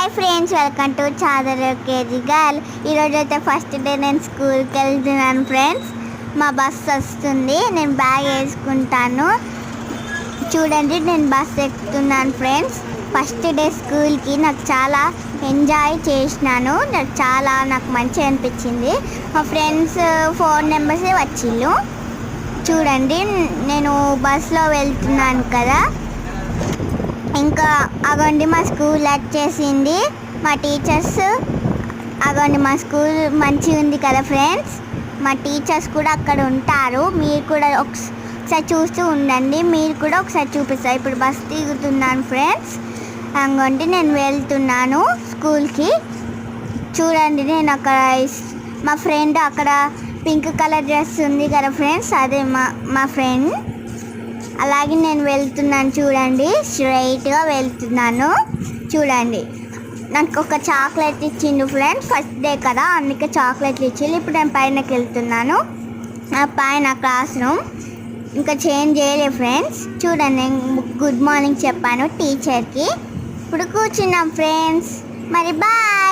Hi friends, welcome to Chadar KG girl. ఈరోజు అయితే first day నేను స్కూల్కి వెళ్తున్నాను ఫ్రెండ్స్. మా బస్ వస్తుంది, నేను బ్యాగ్ వేసుకుంటాను. చూడండి, నేను బస్ ఎక్కుతున్నాను ఫ్రెండ్స్. ఫస్ట్ డే స్కూల్కి నాకు చాలా ఎంజాయ్ చేసినాను. నాకు మంచిగా అనిపించింది. మా ఫ్రెండ్స్ 4 మెంబర్సే వచ్చిళ్ళు. చూడండి, నేను బస్లో వెళ్తున్నాను కదా. ఇంకా అగోండి మా స్కూల్ వచ్చేసింది. మా టీచర్స్ అగోండి, మా స్కూల్ మంచిగా ఉంది కదా ఫ్రెండ్స్. మా టీచర్స్ కూడా అక్కడ ఉంటారు. మీరు కూడా ఒకసారి చూస్తూ ఉండండి. మీరు కూడా ఒకసారి చూపిస్తారు. ఇప్పుడు బస్ దిగుతున్నాను ఫ్రెండ్స్. అగోండి, నేను వెళ్తున్నాను స్కూల్కి. చూడండి, నేను అక్కడ మా ఫ్రెండ్ అక్కడ పింక్ కలర్ డ్రెస్ ఉంది కదా ఫ్రెండ్స్, అదే మా ఫ్రెండ్. అలాగే నేను వెళ్తున్నాను. చూడండి, స్ట్రైట్గా వెళ్తున్నాను. చూడండి, నాకు ఒక చాక్లెట్ ఇచ్చిండు ఫ్రెండ్స్. ఫస్ట్ డే కదా, అందుకే చాక్లెట్లు ఇచ్చిండు. ఇప్పుడు నేను పైనకి వెళ్తున్నాను. పైన క్లాస్ రూమ్ ఇంకా చేంజ్ చేయలే ఫ్రెండ్స్. చూడండి, నేను గుడ్ మార్నింగ్ చెప్పాను టీచర్కి. ఇప్పుడు కూర్చున్నాం ఫ్రెండ్స్. మరి బాయ్.